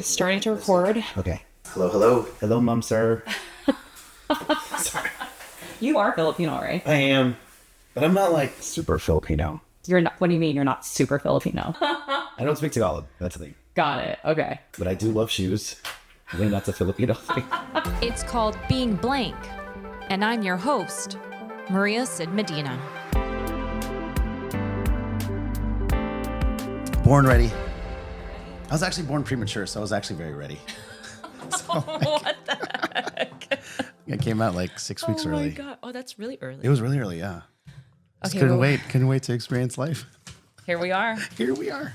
Starting to record. Okay. Hello, hello. Hello, mom, sir. Sorry. You are Filipino, right? I am. But I'm not like super Filipino. You're not. What do you mean you're not super Filipino? I don't speak Tagalog. That's the thing. Got it. Okay. But I do love shoes. I think that's a Filipino thing. It's called Being Blank, and I'm your host, Maria Sid Medina. Born ready. I was actually born premature, so I was actually very ready. What the heck? I came out like 6 weeks early. Oh my god! Oh, that's really early. It was really early, yeah. Just Okay, couldn't well- wait. Couldn't wait to experience life. Here we are. Here we are.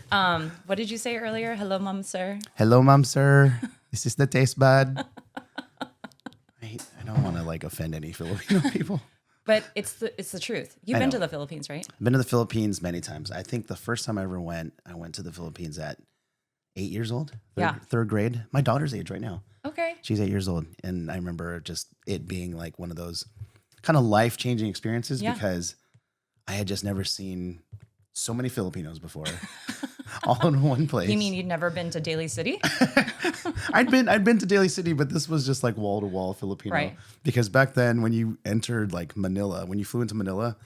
What did you say earlier? Hello, mom, sir. Hello, mom, sir. This is the taste bud. I don't want to like offend any Filipino people. But it's the truth. You've I been know. to the Philippines, right? I've been to the Philippines many times. I think the first time I ever went, I went to the Philippines at 8 years old. Yeah. Third grade. My daughter's age right now. Okay. She's 8 years old. And I remember just it being like one of those kind of life-changing experiences Yeah. because I had just never seen so many Filipinos before. All in one place. You mean you'd never been to Daly City? I'd been to Daly City, but this was just like wall-to-wall Filipino. Right. Because back then when you entered like Manila, when you flew into Manila,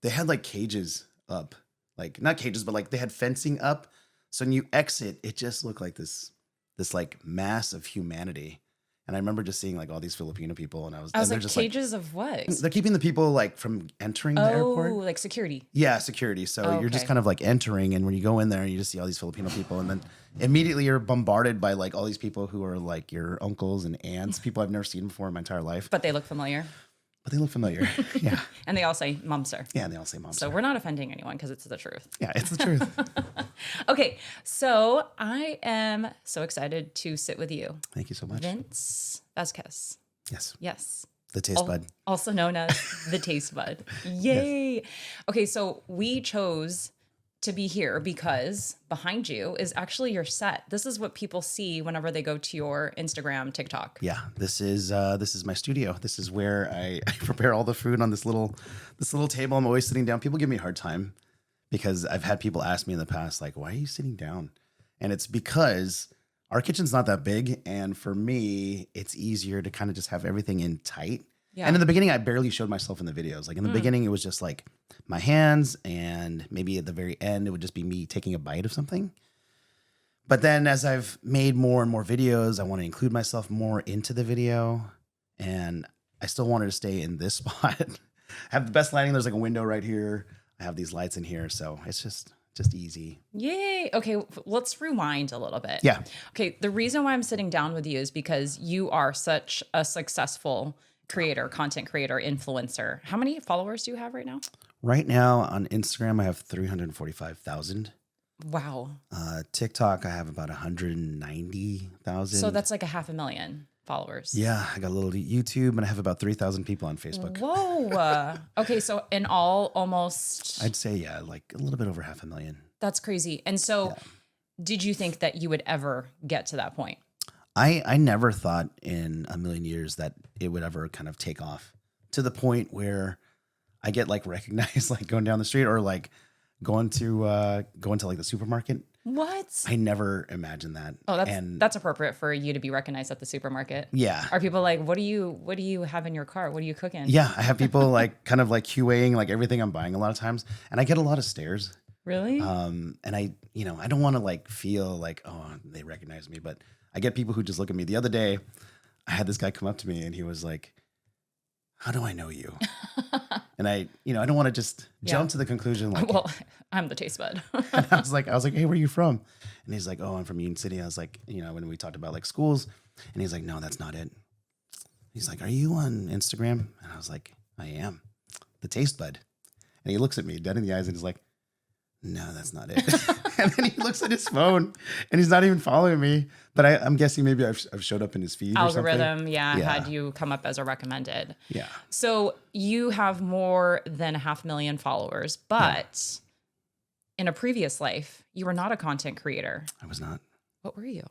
they had like cages up. Like not cages, but like they had fencing up. So when you exit, it just looked like this like mass of humanity. And I remember just seeing like all these Filipino people, and I was and they're like, just cages of what? they're keeping the people like from entering the airport. Oh, like security. Yeah, security. So Oh, you're just okay. kind of like entering, and when you go in there, you just see all these Filipino people, and then immediately you're bombarded by like all these people who are like your uncles and aunts, people I've never seen before in my entire life, But they look familiar. but they look familiar. Yeah, And they all say, mom, sir. yeah, and they all say mom. So sir. we're not offending anyone because it's the truth. Yeah, it's the truth. Okay, so I am so excited to sit with you, Thank you so much. Vince Vasquez. Yes, Yes. the taste bud. Also known as the Taste Bud. Yay. Okay, so we chose to be here because behind you is actually your set. This is what people see whenever they go to your Instagram, TikTok. Yeah, this is my studio. This is where I prepare all the food on this little table. I'm always sitting down. People give me a hard time because I've had people ask me in the past, like, why are you sitting down? And it's because our kitchen's not that big. And for me, it's easier to kind of just have everything in tight. Yeah. And in the beginning, I barely showed myself in the videos. Like in the beginning, it was just like my hands, and maybe at the very end, it would just be me taking a bite of something. But then as I've made more and more videos, I want to include myself more into the video. And I still wanted to stay in this spot. I have the best lighting. There's like a window right here. I have these lights in here. So it's just easy. Yay. Okay, let's rewind a little bit. Yeah. Okay, the reason why I'm sitting down with you is because you are such a successful creator, content creator, influencer. How many followers do you have right now? Right now on Instagram, I have 345,000. Wow. TikTok, I have about 190,000. So that's like 500,000 followers. Yeah, I got a little YouTube, and I have about 3,000 people on Facebook. Whoa. Okay, so in all, almost, I'd say, yeah, like a little bit over 500,000. that's crazy. And so did you think that you would ever get to that point? I never thought in a million years that it would ever kind of take off to the point where I get like recognized, like going down the street or like going to like the supermarket. What? I never imagined that. Oh, and that's appropriate for you to be recognized at the supermarket. yeah. Are people like, what do you have in your cart? What are you cooking? Yeah, I have people like kind of like QAing like everything I'm buying a lot of times, and I get a lot of stares. Really? And I don't want to like feel like, oh, they recognize me, but I get people who just look at me. The other day, I had this guy come up to me and he was like, how do I know you? And I don't want to just jump to the conclusion like, Well, I'm the taste bud. and I was like, hey, where are you from? And he's like, oh, I'm from Union City. I was like, when we talked about like schools, and he's like, no, that's not it. He's like, are you on Instagram? And I was like, I am. The taste bud. And he looks at me dead in the eyes and he's like, no, that's not it. And then he looks at his phone and he's not even following me. But I'm guessing maybe I've showed up in his feed Algorithm, or something. yeah, had you come up as a recommended. Yeah. So you have more than 500,000 followers, but in a previous life, you were not a content creator. I was not. What were you?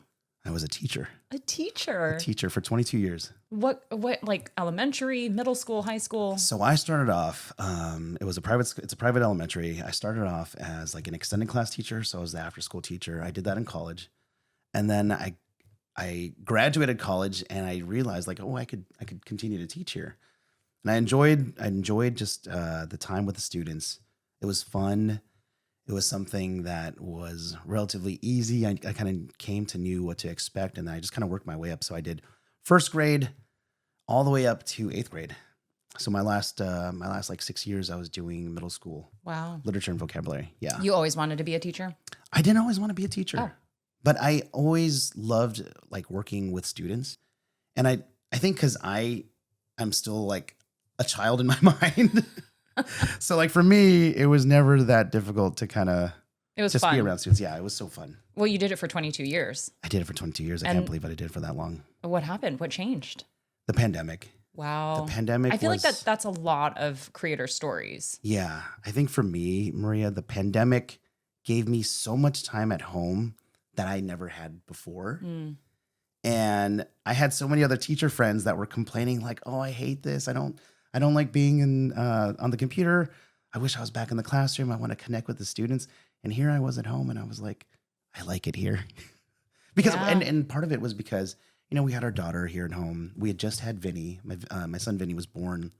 I was a teacher. A teacher. Teacher for 22 years. What like elementary, middle school, high school? So I started off, it's a private elementary. I started off as like an extended class teacher. So I was the after school teacher. I did that in college. And then I I graduated college and I realized like, oh, I could continue to teach here. And I enjoyed just the time with the students. It was fun. It was something that was relatively easy. I kind of came to knew what to expect, and I just kind of worked my way up. So I did first grade all the way up to 8th grade. So my last like 6 years, I was doing middle school. Wow. Literature and vocabulary. Yeah. You always wanted to be a teacher? I didn't always want to be a teacher, Oh. but I always loved like working with students. And I think because I'm still like a child in my mind. So like for me, it was never that difficult to kind of It was just fun. be around students. Yeah, it was so fun. Well, you did it for 22 years. I did it for 22 years. I And- can't believe I did it for that long. What happened? What changed? The pandemic. Wow. The pandemic I feel was, like that's a lot of creator stories. Yeah, I think for me, Maria, the pandemic gave me so much time at home that I never had before. Mm. And I had so many other teacher friends that were complaining like, "Oh, I hate this. I don't like being in on the computer. I wish I was back in the classroom. I want to connect with the students." And here I was at home and I was like, "I like it here." Because Yeah. and part of it was because, we had our daughter here at home. We had just had Vinny. My son Vinny was born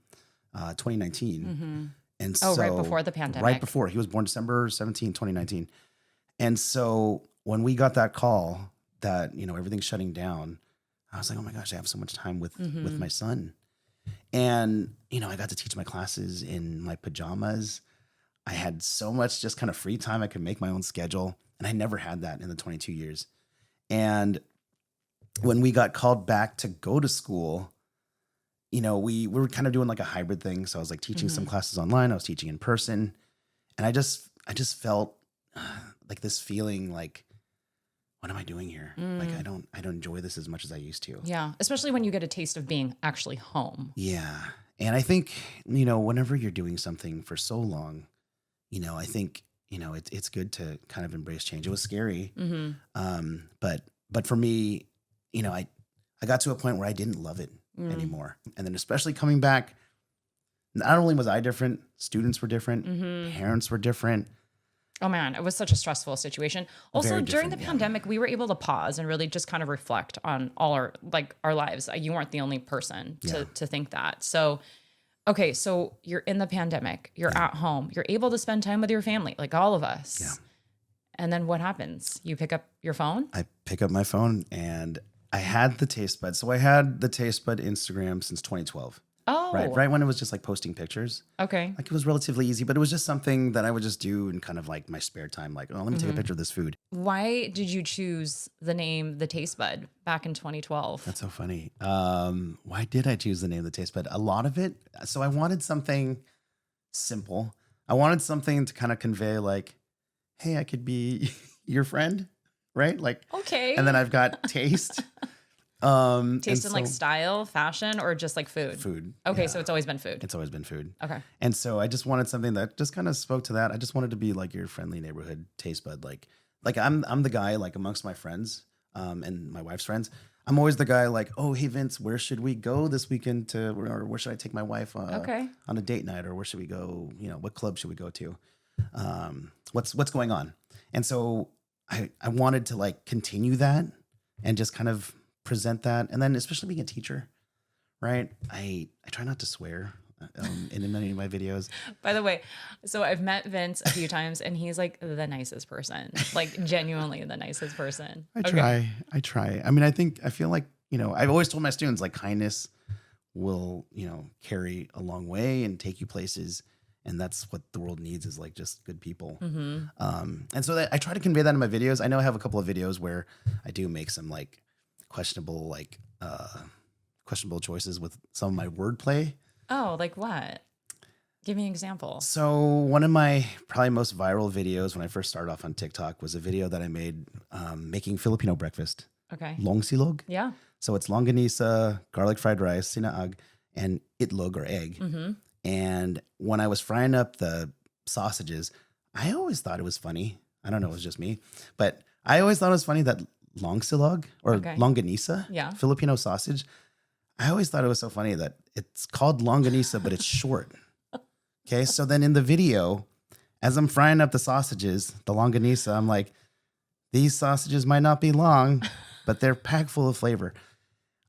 2019. Mm-hmm. And Oh, so right before the pandemic. Right before. He was born December 17, 2019. And so when we got that call that, everything's shutting down, I was like, oh my gosh, I have so much time with my son. And, I got to teach my classes in my pajamas. I had so much just kind of free time. I could make my own schedule. And I never had that in the 22 years. And when we got called back to go to school, we were kind of doing like a hybrid thing. So I was like teaching some classes online. I was teaching in person. And I just felt like this feeling like, what am I doing here? Like, I don't enjoy this as much as I used to. Yeah. Especially when you get a taste of being actually home. Yeah. And I think, whenever you're doing something for so long, I think, it's good to kind of embrace change. It was scary. Mm-hmm. But for me, I got to a point where I didn't love it anymore. And then especially coming back, not only was I different, students were different, parents were different. Oh man, it was such a stressful situation. Also, Very during the different, yeah. pandemic, we were able to pause and really just kind of reflect on all our lives. You weren't the only person to think that. So, okay, so you're in the pandemic, you're at home, you're able to spend time with your family, like all of us. Yeah. And then what happens? You pick up your phone? I pick up my phone and I had the Taste Bud. So I had the Taste Bud Instagram since 2012. Oh, Right when it was just like posting pictures. Okay. Like it was relatively easy, but it was just something that I would just do in kind of like my spare time. Like, oh, let me take a picture of this food. Why did you choose the name The Taste Bud back in 2012? That's so funny. Why did I choose the name of the Taste Bud? A lot of it. So I wanted something simple. I wanted something to kind of convey like, hey, I could be your friend, right? Like, Okay. and then I've got taste. Taste in like style, fashion, or just like food? Food. Okay, Yeah. so it's always been food. It's always been food. Okay. And so I just wanted something that just kind of spoke to that. I just wanted to be like your friendly neighborhood Taste Bud. Like I'm the guy like amongst my friends and my wife's friends. I'm always the guy like, oh, hey Vince, where should we go this weekend or where should I take my wife on a date night, or where should we go? What club should we go to? What's going on? And so I wanted to like continue that and just kind of present that. And then especially being a teacher, right? I try not to swear in many of my videos. By the way, so I've met Vince a few times and he's like the nicest person, like genuinely the nicest person. I try. I mean, I feel like, I've always told my students like kindness will, carry a long way and take you places. And that's what the world needs is like just good people. And so I try to convey that in my videos. I know I have a couple of videos where I do make some like questionable choices with some of my wordplay. Oh, like what? Give me an example. So one of my probably most viral videos when I first started off on TikTok was a video that I made making Filipino breakfast. Okay. Longsilog. Yeah. So it's longanisa, garlic fried rice, sinaag, and itlog or egg. And when I was frying up the sausages, I always thought it was funny. I don't know, it was just me. But I always thought it was funny that longsilog or longanisa, Filipino sausage, I always thought it was so funny that it's called longanisa, but it's short. Okay, so then in the video, as I'm frying up the sausages, the longanisa, I'm like, these sausages might not be long, but they're packed full of flavor.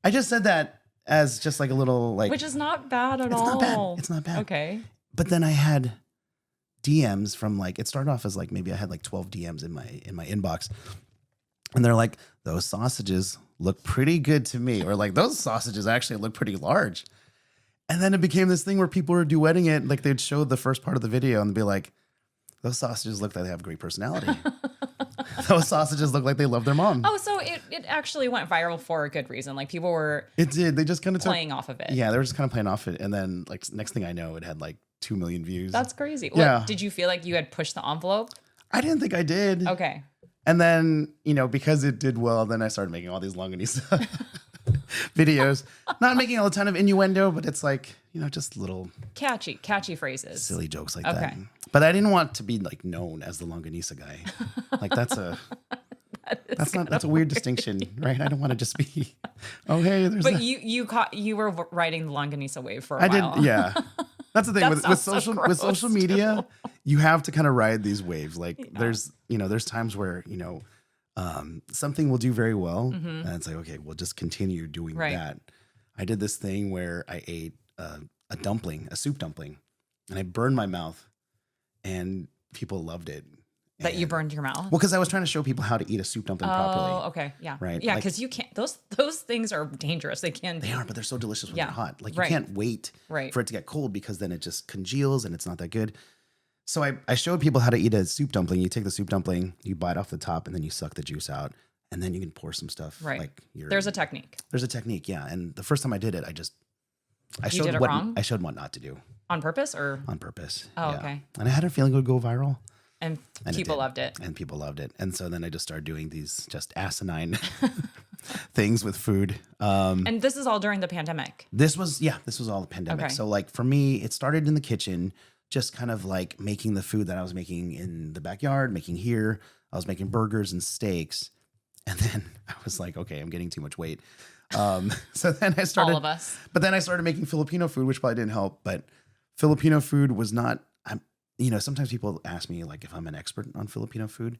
I just said that as just like a little like, which is not bad at it's all. not bad. It's not bad. Okay. But then I had DMs from like, it started off as like, maybe I had like 12 DMs in my inbox, and they're like, those sausages look pretty good to me. Or like, those sausages actually look pretty large. And then it became this thing where people were duetting it. Like they'd show the first part of the video and be like, those sausages look like they have great personality. Those sausages look like they love their mom. Oh, so it actually went viral for a good reason. Like people were It did. They just kind of playing off of it. Yeah, they were just kind of playing off it. And then like next thing I know, it had like 2 million views. That's crazy. Yeah. What, did you feel like you had pushed the envelope? I didn't think I did. Okay. And then, because it did well, then I started making all these longanisa videos. Not making a ton of innuendo, but it's like, just little Catchy phrases. silly jokes like that. But I didn't want to be like known as the longanisa guy. Like that's a weird distinction, right? I don't want to just be, oh hey, there's. But you were riding the longanisa wave for a while. I did, yeah. That's the thing That with sounds social so gross, social media, too. you have to kind of ride these waves. Like there's times where something will do very well, and it's like, okay, we'll just continue doing that. I did this thing where I ate a dumpling, a soup dumpling, and I burned my mouth, and people loved it. That you burned your mouth? Well, because I was trying to show people how to eat a soup dumpling properly. Oh, okay, yeah, Right, yeah, like- because you can't. Those things are dangerous. They can be. They are, but they're so delicious when Yeah, they're hot. Like you right. can't wait Right. for it to get cold because then it just congeals and it's not that good. So I showed people how to eat a soup dumpling. You take the soup dumpling, you bite off the top, and then you suck the juice out, and then you can pour some stuff. Right. Like There's a technique There's a technique, yeah. And the first time I did it, I You did it what wrong? I showed what not to do on purpose, or on purpose. Oh, yeah. okay. And I had a feeling it would go viral. and And people did. loved it. And people loved it. And so then I just started doing these just asinine things with food. And this is all during the pandemic. This was all the pandemic. Okay. So like for me, it started in the kitchen, just kind of like making the food that I was making in the backyard, making here. I was making burgers and steaks. And then I was like, okay, I'm getting too much weight. So then I started, All of us. but then I started making Filipino food, which probably didn't help, but Filipino food was not, sometimes people ask me like if I'm an expert on Filipino food.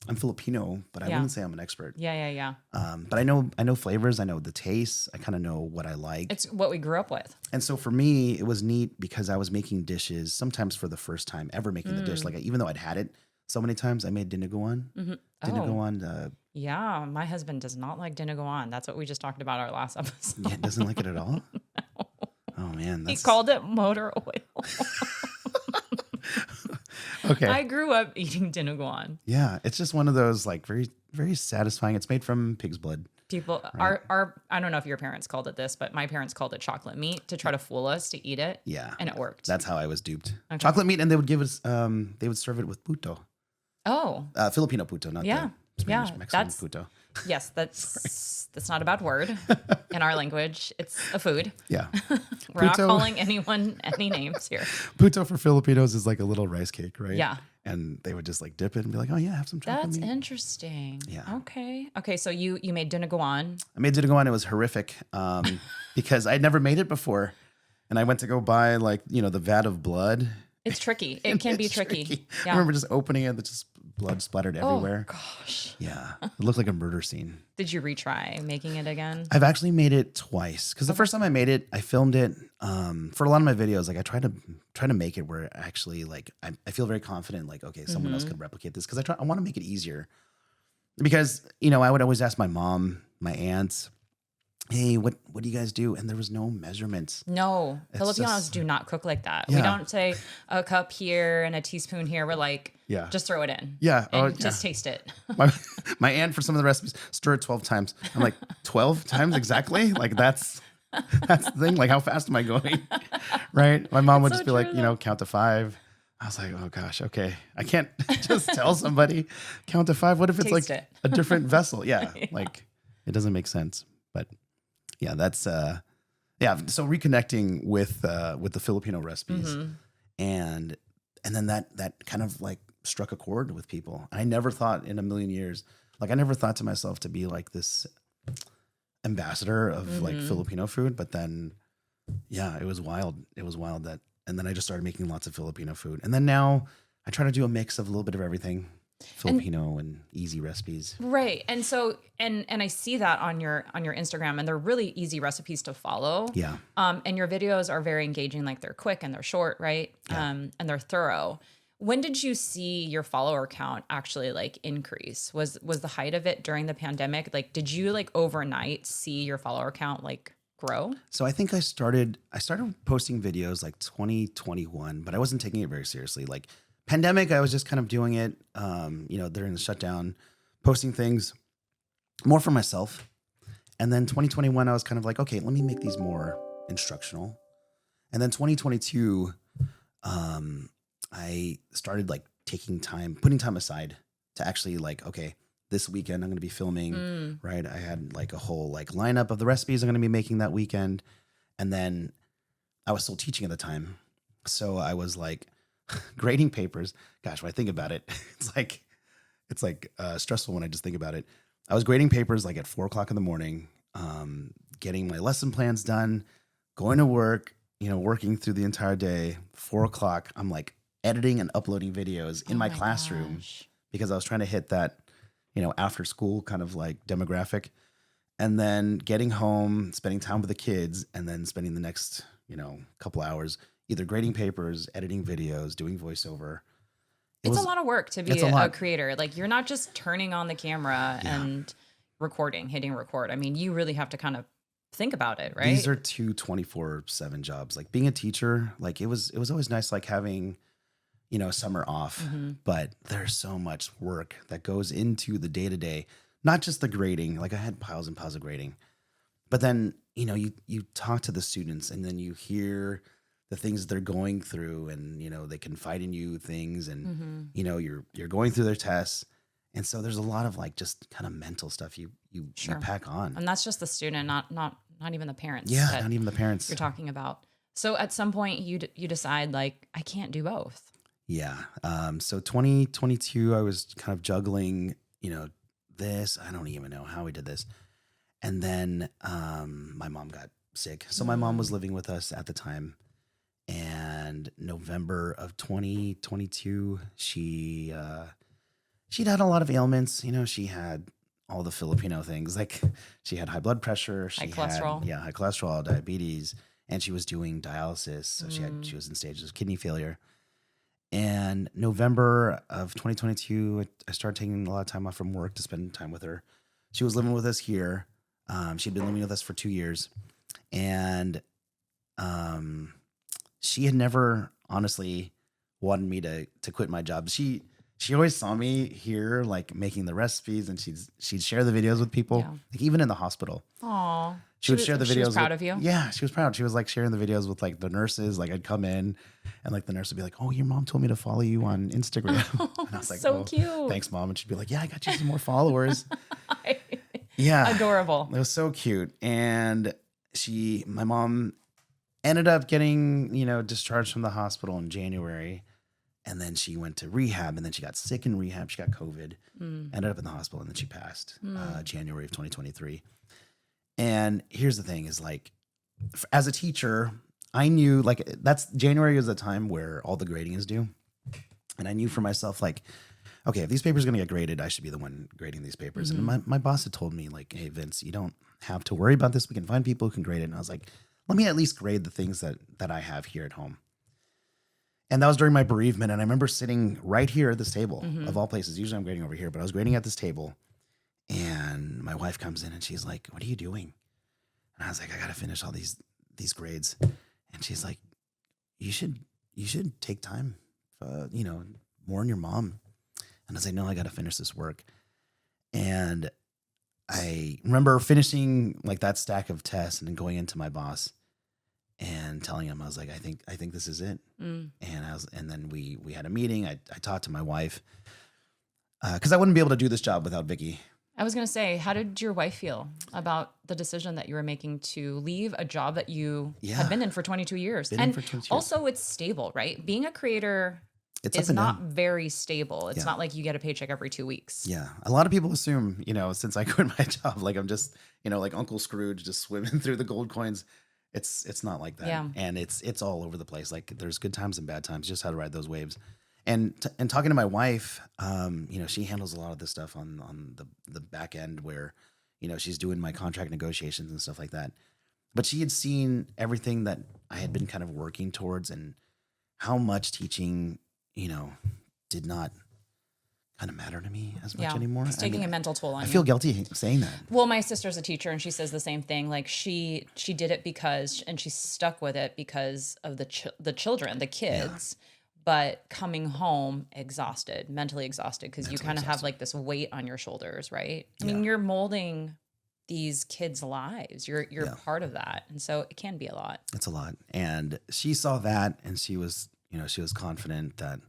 I'm Filipino, but I Yeah. wouldn't say I'm an expert. Yeah. But I know flavors. I know the tastes. I kind of know what I like. It's what we grew up with. And so for me, it was neat because I was making dishes sometimes for the first time ever making the dish. Like even though I'd had it so many times, I made dinuguan. Dinuguan. Yeah, my husband does not like dinuguan. That's what we just talked about our last episode. Yeah, doesn't like it at all. Oh man, He called it motor oil. okay. I grew up eating dinuguan. Yeah, it's just one of those like very very satisfying. It's made from pig's blood. People our I don't know if your parents called it this, but my parents called it chocolate meat to try to fool us to eat it. Yeah, And it worked. That's how I was duped. Okay. Chocolate meat, and they would give us. They would serve it with puto. Oh, Filipino puto, not Yeah. the Spanish Yeah, Mexican that's- puto. yes, that's not a bad word in our language. It's a food. Yeah, We're not Puto. calling anyone any names here. puto for Filipinos is like a little rice cake, right? Yeah. And they would just like dip it and be like, "Oh yeah, have some chocolate That's meat." interesting. Yeah. Okay. So you made dinuguan. I made dinuguan. It was horrific because I'd never made it before, and I went to go buy like the vat of blood. It's tricky. It can be It's tricky. I Yeah. remember just opening it, just blood splattered everywhere. Oh gosh. Yeah, it looked like a murder scene. Did you retry making it again? I've actually made it twice because the first time I made it, I filmed it for a lot of my videos. Like I try to make it where actually like I feel very confident. Like okay, someone else could replicate this because I want to make it easier. Because I would always ask my mom, my aunts, hey, what do you guys do? And there was no measurements. No, It's Filipinos just- do not cook like that. We Yeah. don't say a cup here and a teaspoon here. We're like, Yeah. just throw it in. Yeah. And Oh, just taste it. my aunt for some of the recipes stir it 12 times. I'm like 12 times exactly? Like that's the thing. Like how fast am I going? Right? My mom would It's just so be like, true, though. count to 5. I was like, oh gosh, okay. I can't just tell somebody count to 5. What if it's Taste like it. a different vessel? Yeah, like it doesn't make sense. But yeah, that's So reconnecting with the Filipino recipes, and then that kind of like struck a chord with people. I never thought in a million years, like I never thought to myself to be like this ambassador of like Filipino food. But then, yeah, it was wild. It was wild and then I just started making lots of Filipino food. And then now I try to do a mix of a little bit of everything. Filipino and easy recipes. Right. And so and I see that on your Instagram, and they're really easy recipes to follow. Yeah. And your videos are very engaging, like they're quick and they're short, right? Yeah. And they're thorough. When did you see your follower count actually like increase? Was the height of it during the pandemic? Like, did you like overnight see your follower count like grow? So I think I started posting videos like 2021, but I wasn't taking it very seriously. Like pandemic, I was just kind of doing it, during the shutdown, posting things more for myself. And then 2021, I was kind of like, okay, let me make these more instructional. And then 2022, I started like putting time aside to actually like, okay, this weekend I'm going to be filming, right? I had like a whole like lineup of the recipes I'm going to be making that weekend. And then I was still teaching at the time. So I was like grading papers. Gosh, when I think about it, it's like stressful when I just think about it. I was grading papers like at 4:00 in the morning, getting my lesson plans done, going to work, working through the entire day. 4:00, I'm like editing and uploading videos in my classroom because I was trying to hit that, after school kind of like demographic, and then getting home, spending time with the kids, and then spending the next, couple hours either grading papers, editing videos, doing voiceover. It's a lot of work to be a creator. Like you're not just turning on the camera and recording, hitting record. I mean, you really have to kind of think about it, right? These are two 24/7 jobs. Like being a teacher, like it was always nice, like having, summer off, but there's so much work that goes into the day to day, not just the grading. Like I had piles and piles of grading, but then, you talk to the students and then you hear the things they're going through, and, they confide in you things, and, you're going through their tests. And so there's a lot of like just kind of mental stuff you pack on. And that's just the student, not even the parents. Yeah, not even the parents you're talking about. So at some point you decide like, I can't do both. Yeah. So 2022, I was kind of juggling, this. I don't even know how we did this. And then my mom got sick. So my mom was living with us at the time. And November of 2022, she'd had a lot of ailments. She had all the Filipino things. Like she had high blood pressure, high cholesterol, high cholesterol, diabetes, and she was doing dialysis. So she was in stages of kidney failure. And November of 2022, I started taking a lot of time off from work to spend time with her. She was living with us here. She'd been living with us for 2 years, and she had never honestly wanted me to quit my job. She always saw me here, like making the recipes, and she'd share the videos with people, like even in the hospital. Aw. She would share the videos. She was proud of you? Yeah, she was proud. She was like sharing the videos with like the nurses. Like I'd come in and like the nurse would be like, "Oh, your mom told me to follow you on Instagram." And I was like, so cute. Thanks, Mom. And she'd be like, "Yeah, I got you some more followers." Yeah. Adorable. It was so cute. And my mom ended up getting, discharged from the hospital in January. And then she went to rehab, and then she got sick in rehab. She got COVID, ended up in the hospital, and then she passed January of 2023. And here's the thing is like, as a teacher, I knew like January is the time where all the grading is due. And I knew for myself, like, okay, if these papers are going to get graded, I should be the one grading these papers. And my boss had told me like, hey, Vince, you don't have to worry about this. We can find people who can grade it. And I was like, let me at least grade the things that I have here at home. And that was during my bereavement. And I remember sitting right here at this table of all places. Usually I'm grading over here, but I was grading at this table. And my wife comes in and she's like, "What are you doing?" And I was like, "I got to finish all these grades." And she's like, you should take time, mourn your mom. And I was like, "No, I got to finish this work." And I remember finishing like that stack of tests and then going into my boss and telling him, I was like, I think this is it. And then we had a meeting. I talked to my wife because I wouldn't be able to do this job without Vicky. I was going to say, how did your wife feel about the decision that you were making to leave a job that you had been in for 22 years? Also, it's stable, right? Being a creator is not very stable. It's not like you get a paycheck every 2 weeks. Yeah. A lot of people assume, since I quit my job, like I'm just, like Uncle Scrooge just swimming through the gold coins. It's not like that. Yeah. And it's all over the place. Like there's good times and bad times, just how to ride those waves. And talking to my wife, she handles a lot of this stuff on the back end where, she's doing my contract negotiations and stuff like that. But she had seen everything that I had been kind of working towards and how much teaching, did not kind of matter to me as much anymore. It's taking a mental toll on you. I feel guilty saying that. Well, my sister's a teacher and she says the same thing. Like she did it and she stuck with it because of the children, the kids, but coming home exhausted, mentally exhausted, because you kind of have like this weight on your shoulders, right? I mean, you're molding these kids' lives. You're part of that. And so it can be a lot. It's a lot. And she saw that and she was confident that,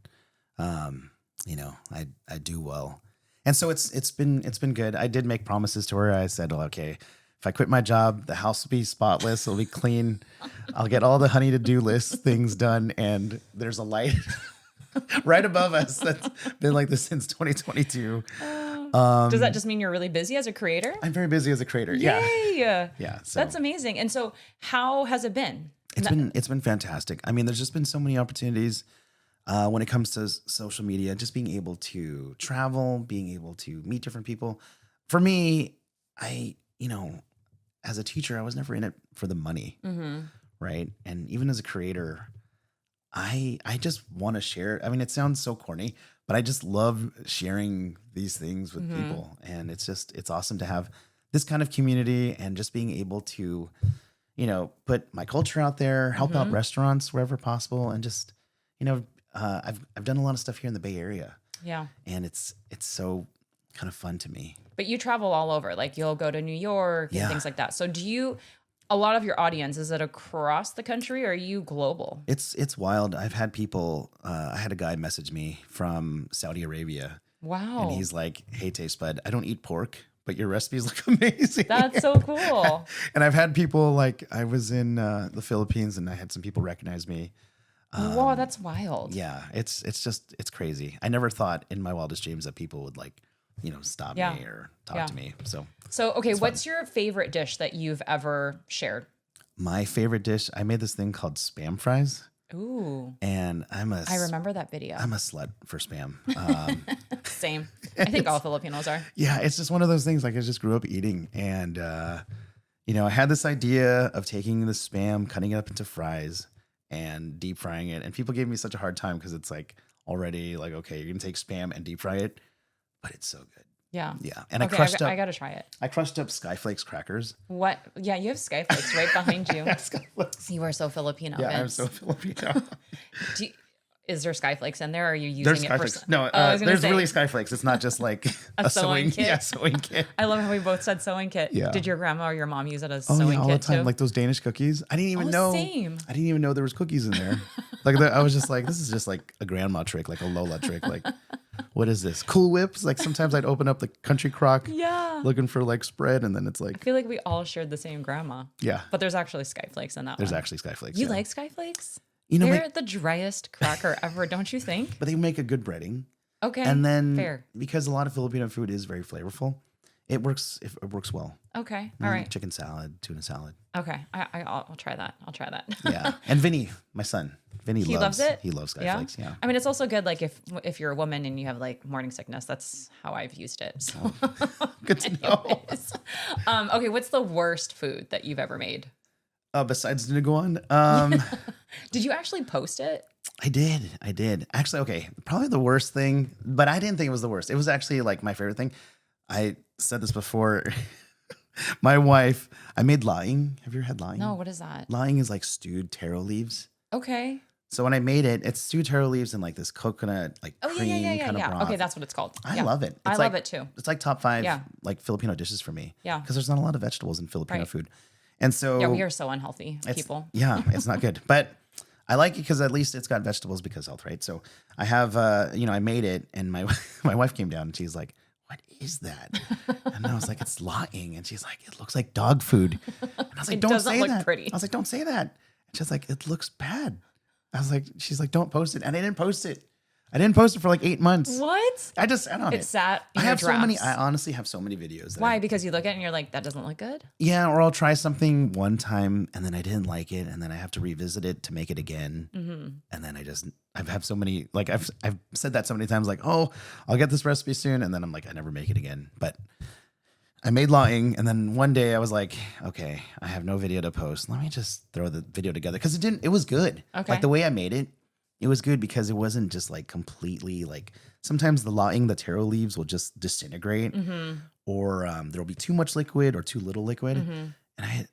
I do well. And so it's been good. I did make promises to her. I said, well, okay, if I quit my job, the house will be spotless. It'll be clean. I'll get all the honey to do list things done. And there's a light right above us that's been like this since 2022. Does that just mean you're really busy as a creator? I'm very busy as a creator. Yay! Yeah. So That's amazing. And so how has it been? It's been fantastic. I mean, there's just been so many opportunities when it comes to social media, just being able to travel, being able to meet different people. For me, as a teacher, I was never in it for the money, right? And even as a creator, I just want to share. I mean, it sounds so corny, but I just love sharing these things with people. And it's awesome to have this kind of community and just being able to, put my culture out there, help out restaurants wherever possible. And just, I've done a lot of stuff here in the Bay Area. Yeah. And it's so kind of fun to me. But you travel all over, like you'll go to New York and things like that. So a lot of your audience, is it across the country or are you global? It's wild. I've had people, I had a guy message me from Saudi Arabia. Wow. And he's like, hey, Taste Bud, I don't eat pork, but your recipes look amazing. That's so cool. And I've had people like, I was in the Philippines and I had some people recognize me. Wow, that's wild. Yeah, it's crazy. I never thought in my wildest dreams that people would like, stop me or talk to me. So okay, what's your favorite dish that you've ever shared? My favorite dish, I made this thing called Spam fries. Ooh. And I remember that video. I'm a slut for Spam. Same. I think all Filipinos are. Yeah, it's just one of those things like I just grew up eating. And, I had this idea of taking the Spam, cutting it up into fries and deep frying it. And people gave me such a hard time because it's like already like, okay, you're going to take Spam and deep fry it. But it's so good. Yeah. Yeah. And I got to try it. I crushed up Skyflakes crackers. What? Yeah, you have Skyflakes right behind you. Skyflakes. You are so Filipino. Yeah, Vince. I'm so Filipino. Is there Skyflakes in there? Or are you using it for... No, there's really Skyflakes. It's not just like a sewing kit. Yeah, sewing kit. I love how we both said sewing kit. Yeah. Did your grandma or your mom use it as all sewing the kit time. too? Like those Danish cookies. I didn't even know. Same. I didn't even know there was cookies in there. I was just like, this is just like a grandma trick, like a Lola trick. Like, what is this? Cool Whips? Like sometimes I'd open up the country crock looking for like spread and then it's like. I feel like we all shared the same grandma. Yeah. But there's actually Skyflakes in that There's one. actually Skyflakes. You like Skyflakes? They're the driest cracker ever, don't you think? But they make a good breading. Okay. And then fair. Because a lot of Filipino food is very flavorful, it works well. Okay. All right. Chicken salad, tuna salad. Okay. I'll try that. I'll try that. Yeah. And Vinny, my son, he loves it. He loves Skyflakes. Yeah. I mean, it's also good. Like if you're a woman and you have like morning sickness, that's how I've used it. So good to know. Okay. What's the worst food that you've ever made? Besides Niguan, did you actually post it? I did. Actually, okay, probably the worst thing, but I didn't think it was the worst. It was actually like my favorite thing. I said this before. My wife, I made laing. Have you ever had laing? No, what is that? Laing is like stewed taro leaves. Okay. So when I made it, it's stewed taro leaves and like this coconut, like cream kind of broth. Okay, that's what it's called. I love it. I love it too. It's like top 5 like Filipino dishes for me. Yeah. Because there's not a lot of vegetables in Filipino food. And so we are so unhealthy people. Yeah, it's not good. But I like it because at least it's got vegetables because health, right? So I have, I made it and my wife came down and she's like, what is that? And I was like, it's laing. And she's like, it looks like dog food. And I was like, don't say that. Pretty. I was like, don't say that. And she's like, it looks bad. She's like, don't post it. And I didn't post it. I didn't post it for like 8 months. What? I don't. It sat in I your have so many. drafts. I honestly have so many videos. That Why? Because you look at it and you're like, that doesn't look good? Yeah, or I'll try something one time and then I didn't like it, and then I have to revisit it to make it again. And then I have so many, like I've said that so many times, like, oh, I'll get this recipe soon, and then I'm like, I never make it again. But I made laing, and then one day I was like, okay, I have no video to post. Let me just throw the video together, because it was good. Okay. Like the way I made it, it was good because it wasn't just like completely like, sometimes the laing, the taro leaves will just disintegrate, or there'll be too much liquid or too little liquid. And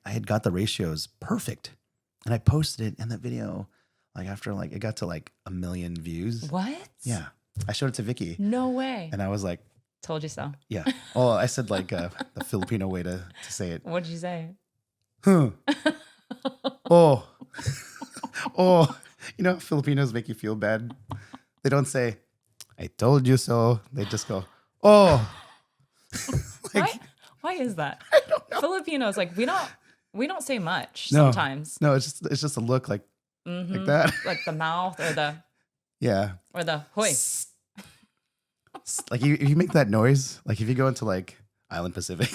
I had got the ratios perfect, and I posted it, and that video, like after like, it got to like 1 million views. What? Yeah. I showed it to Vicky, No way. and I was like, Told you so. yeah. Oh, I said like the Filipino way to say it. What did you say? Huh. Oh. Oh. You know how Filipinos make you feel bad? They don't say, I told you so. They just go, oh. Why is that? I don't know. Filipinos, like, we don't say much No. sometimes. No, it's just a look like that. Like the mouth or the Yeah. hoy. Like if you make that noise, like if you go into like Island Pacific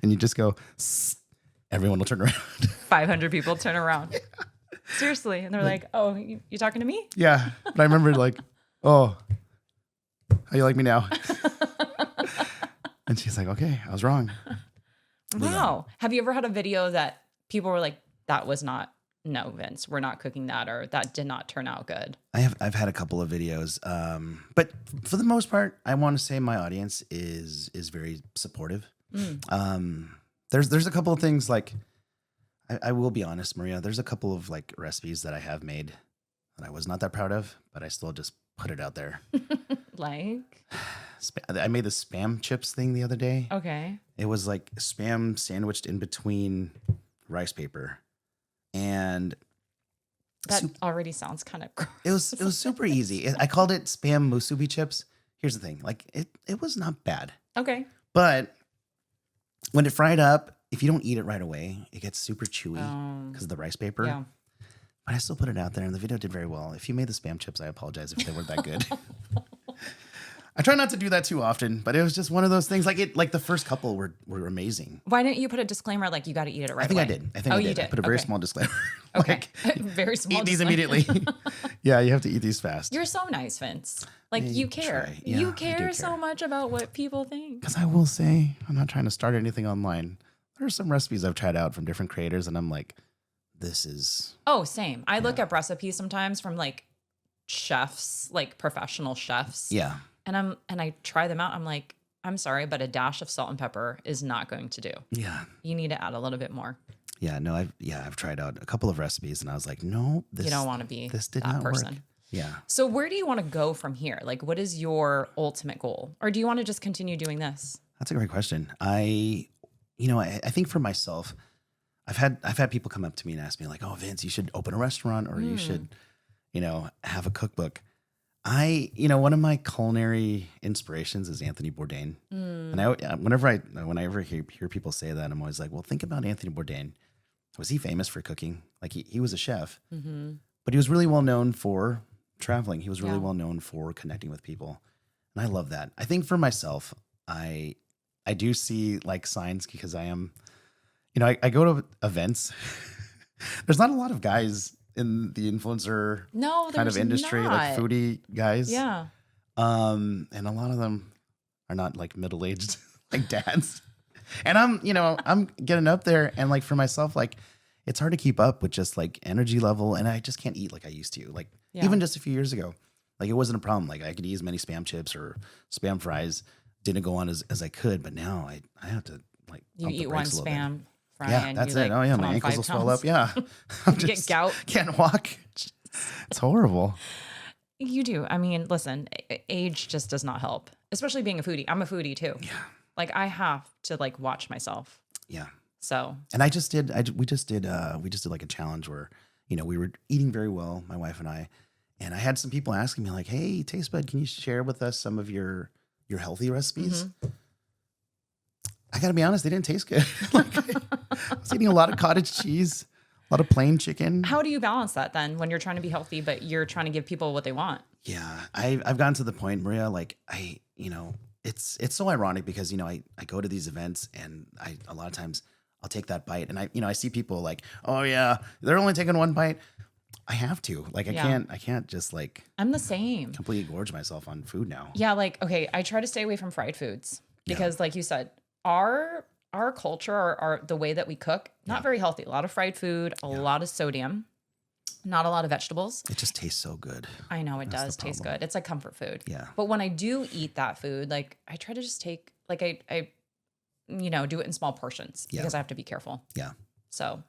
and you just go, everyone will turn around. 500 people turn around. Seriously. And they're like, oh, you talking to me? Yeah. But I remember like, oh, how you like me now? And she's like, okay, I was wrong. Wow. Have you ever had a video that people were like, that was not, no, Vince, we're not cooking that, or that did not turn out good? I've had a couple of videos, but for the most part, I want to say my audience is very supportive. There's a couple of things, like I will be honest, Maria. There's a couple of like recipes that I have made that I was not that proud of, but I still just put it out there. Like, I made the Spam chips thing the other day. okay. It was like Spam sandwiched in between rice paper, and That already sounds kind of gross. it was super easy. I called it Spam musubi chips. Here's the thing, like it was not bad, Okay. but when it fried up, if you don't eat it right away, it gets super chewy because of the rice paper. Yeah. But I still put it out there, and the video did very well. If you made the Spam chips, I apologize if they weren't that good. I try not to do that too often, but it was just one of those things. Like the first couple were amazing. Why didn't you put a disclaimer like you got to eat it right I think away? I did. I think I you did. I did. put a very Okay. small disclaimer. Okay. Like, Very small. eat these disclaimer. immediately. Yeah, you have to eat these fast. You're so nice, Vince. Like, Yeah, you you care. try. Yeah, I You do care so care. much about what people think. Because I will say, I'm not trying to start anything online. There are some recipes I've tried out from different creators, and I'm like, this is... Oh, same. I look up recipes sometimes from like chefs, like professional chefs. Yeah. And I try them out. I'm like, I'm sorry, but a dash of salt and pepper is not going to do. Yeah. You need to add a little bit more. Yeah, no, I've tried out a couple of recipes, and I was like, no, this You don't want to be this did that not person. work. Yeah. So where do you want to go from here? Like, what is your ultimate goal? Or do you want to just continue doing this? That's a great question. I think for myself, I've had people come up to me and ask me like, oh, Vince, you should open a restaurant, or you should, have a cookbook. One of my culinary inspirations is Anthony Bourdain. And whenever I hear people say that, I'm always like, well, think about Anthony Bourdain. Was he famous for cooking? Like he was a chef, but he was really well known for traveling. He was really well known for connecting with people. And I love that. I think for myself, I do see like signs, because I am, I go to events. There's not a lot of guys in the influencer kind of industry, like foodie guys. Yeah. And a lot of them are not like middle-aged like dads. And I'm getting up there, and like for myself, like it's hard to keep up with just like energy level, and I just can't eat like I used to. Like even just a few years ago, like it wasn't a problem. Like I could eat as many Spam chips or Spam fries, didn't go on as I could, but now I have to like You pump the eat one brakes a little bit. Spam fry Yeah, and that's you it. Oh yeah, put my on ankles 5 will swell pounds. up. Yeah, I'm You get gout. Can't walk. It's horrible. You do. I mean, listen, age just does not help, especially being a foodie. I'm a foodie too. Yeah. Like I have to like watch myself. Yeah. So. And we just did like a challenge where, we were eating very well, my wife and I had some people asking me like, hey, Taste Bud, can you share with us some of your healthy recipes? I gotta be honest, they didn't taste good. Like I was eating a lot of cottage cheese, A lot of plain chicken. How do you balance that then when you're trying to be healthy, but you're trying to give people what they want? Yeah, I've gotten to the point, Maria, like it's so ironic because, I go to these events and a lot of times I'll take that bite and I see people like, oh yeah, they're only taking one bite. I have to, like, I can't just like, I'm the same. completely gorge myself on food now. Yeah. Like, okay, I try to stay away from fried foods because like you said, our culture or the way that we cook, not very healthy. A lot of fried food, a lot of sodium, not a lot of vegetables. It just tastes so good. I know it does taste good. It's like comfort food. Yeah. But when I do eat that food, like I try to just take, like I do it in small portions because I have to be careful. Yeah. So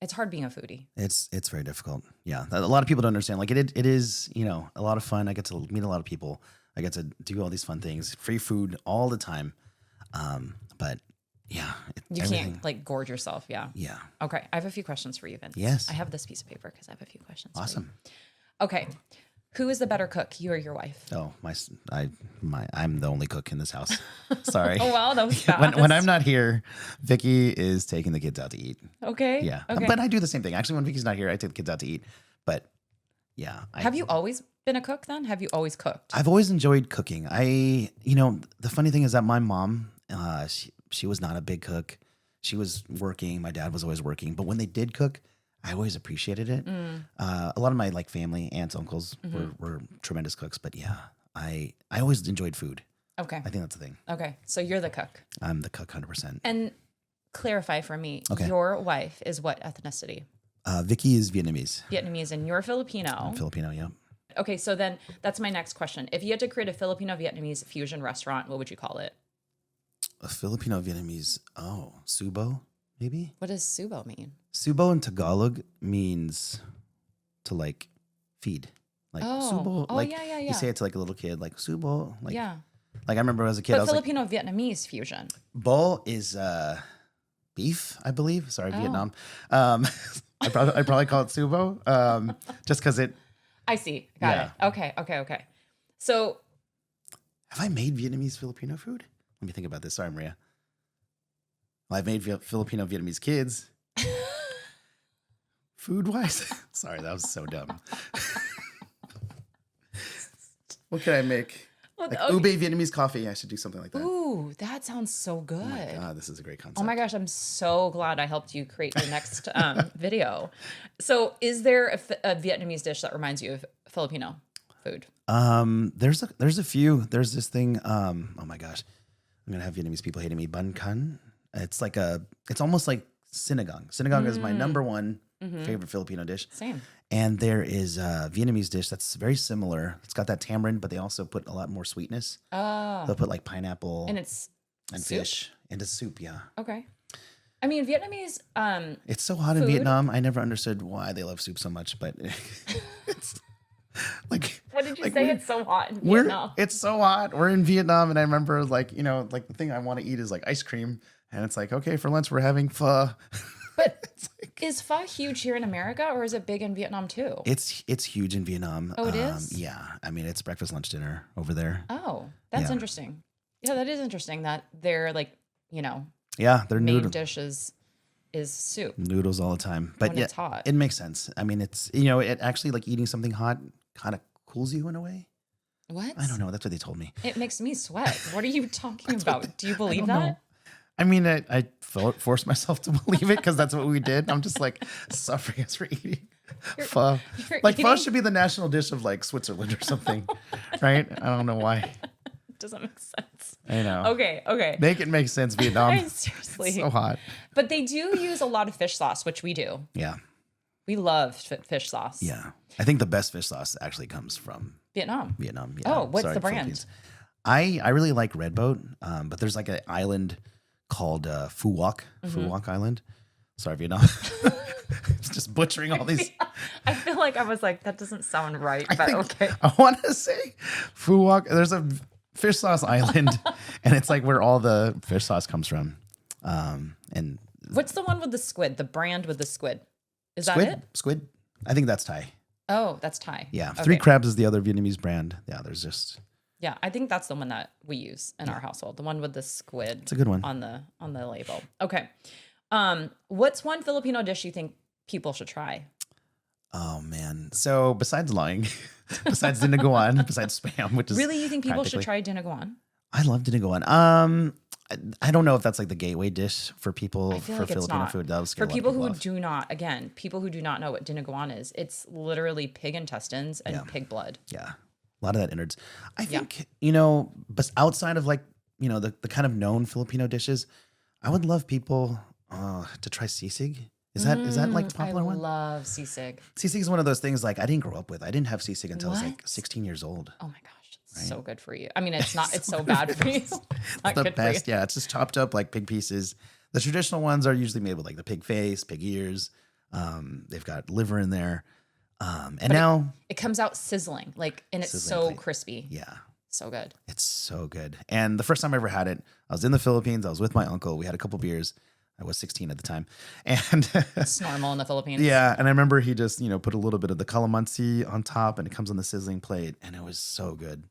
it's hard being a foodie. It's very difficult. Yeah. A lot of people don't understand. Like it is, a lot of fun. I get to meet a lot of people. I get to do all these fun things, free food all the time. But yeah. You can't like gorge yourself. Yeah. Yeah. Okay. I have a few questions for you, Vince. Yes. I have this piece of paper because I have a few questions. Awesome. For you. Okay. Who is the better cook, you or your wife? Oh, I'm the only cook in this house. Sorry. Oh, wow. That was fast. when I'm not here, Vicky is taking the kids out to eat. Okay. Yeah. Okay. But I do the same thing. Actually, when Vicky's not here, I take the kids out to eat. But yeah. Have you always been a cook then? Have you always cooked? I've always enjoyed cooking. The funny thing is that my mom, she was not a big cook. She was working. My dad was always working. But when they did cook, I always appreciated it. A lot of my like family, aunts, uncles were tremendous cooks. But yeah, I always enjoyed food. Okay. I think that's the thing. Okay. So you're the cook. I'm the cook 100%. And clarify for me, Okay. your wife is what ethnicity? Vicky is Vietnamese. Vietnamese, and you're Filipino. I'm Filipino, yeah. Okay, so then that's my next question. If you had to create a Filipino-Vietnamese fusion restaurant, what would you call it? A Filipino Vietnamese. Oh, subo, maybe? What does subo mean? Subo in Tagalog means to like feed. Like subo. Like yeah. you say it to like a little kid, like subo. Like, Yeah. Like I remember as a kid, I But was like, Filipino-Vietnamese fusion. bo is beef, I believe. Sorry, Oh. Vietnam. I'd probably call it subo. Just because it. I see. Got it. Okay. So Have I made Vietnamese Filipino food? Let me think about this. Sorry, Maria. Well, I've made Filipino Vietnamese kids. Food wise, sorry, that was so dumb. What can I make? Like ube Vietnamese coffee. I should do something like that. Ooh, that sounds so good. Oh my God, this is a great concept. Oh my gosh, I'm so glad I helped you create your next video. So, is there a Vietnamese dish that reminds you of Filipino food? There's a few. There's this thing. Oh my gosh, I'm gonna have Vietnamese people hating me. Bun can. It's almost like sinigang. Sinigang is my number one favorite Filipino dish. Same. And there is a Vietnamese dish that's very similar. It's got that tamarind, but they also put a lot more sweetness. Oh. They'll put like pineapple And it's and soup? fish into soup. Yeah. Okay. I mean, Vietnamese. It's so hot in Food? Vietnam. I never understood why they love soup so much, but it's like. What did you like say? we're- It's so hot in Vietnam. It's so hot. We're in Vietnam, and I remember like the thing I want to eat is like ice cream, and it's like, okay, for lunch we're having pho. But is pho huge here in America, or is it big in Vietnam too? It's huge in Vietnam. Oh, it is? Yeah, I mean it's breakfast, lunch, dinner over there. Oh, that's Yeah. interesting. Yeah, that is interesting that they're like, Yeah, they're main noodle dish is soup. noodles all the time, but When yeah, it's hot. it makes sense. I mean, it's it actually like eating something hot kind of cools you in a way. What? I don't know. That's what they told me. It makes me sweat. What are you talking about? Do you believe don't that? know. I mean, I forced myself to believe it because that's what we did. I'm just like suffering as we're eating pho. you're Like pho eating- should be the national dish of like Switzerland or something, right? I don't know why. Doesn't make sense. I know. Okay. Make it make sense, Vietnam. Seriously. So hot. But they do use a lot of fish sauce, which we do. Yeah. We love fish sauce. Yeah. I think the best fish sauce actually comes from Vietnam. Vietnam. Yeah. Oh, what's the brand? Philippines. I really like Red Boat, but there's like an island called Phu Quoc Island. Sorry, Vietnam. It's just butchering all these. I feel like I was like, that doesn't sound right, I but think- okay. I want to say Phu Quoc. There's a fish sauce island, and it's like where all the fish sauce comes from. And What's the one with the squid? The brand with the squid? Is that squid, it? squid. I think that's Thai. Oh, that's Thai. Yeah, Okay. Three Crabs is the other Vietnamese brand. Yeah, there's just Yeah, I think that's the one that we use in our household. The one with the squid. It's a good one. on the label. Okay. What's one Filipino dish you think people should try? Oh man. So besides lying, besides dinuguan, besides spam, which is Really, you think people should practically- try dinuguan? I love dinuguan. I don't know if that's like the gateway dish for people I feel for like it's Filipino not. food. That would scare For a lot of people who off. do not, again, people who do not know what dinuguan is, it's literally pig intestines and pig blood. Yeah. A lot of that innards. I think, you know, but outside of like, you know, the kind of known Filipino dishes, I would love people to try sisig. Is that like a popular one? I love sisig. Sisig is one of those things like I didn't grow up with. I didn't have sisig until I was like What? 16 years old. Oh my gosh, it's so good for you. I mean, it's not. It's so bad for you. It's not The good best. for you. Yeah, it's just chopped up like pig pieces. The traditional ones are usually made with like the pig face, pig ears. They've got liver in there. And It comes out sizzling, like, and it's Sizzling so clean. crispy. yeah, So good. it's so good. And the first time I ever had it, I was in the Philippines. I was with my uncle. We had a couple beers. I was 16 at the time. And It's normal in the Philippines. yeah, and I remember he just, you know, put a little bit of the calamansi on top and it comes on the sizzling plate and it was so good.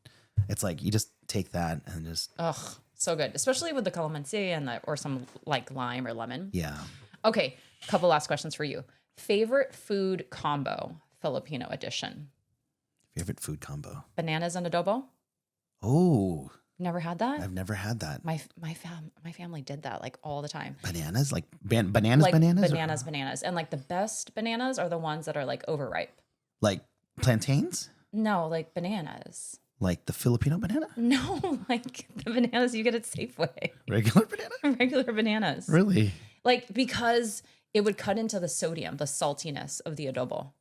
It's like you just take that and just Ugh, so good, especially with the calamansi and or some like lime or lemon. yeah. Okay, couple last questions for you. Favorite food combo, Filipino edition? Favorite food combo. Bananas and adobo? Oh, Never had that? I've never had that. My family did that like all the time. Bananas? Like bananas, Like bananas? bananas. And like the best bananas are the ones that are like overripe. Like plantains? No, like bananas. Like the Filipino banana? No, like the bananas you get at Safeway. Regular banana? Regular bananas. Really? Like because it would cut into the sodium, the saltiness of the adobo.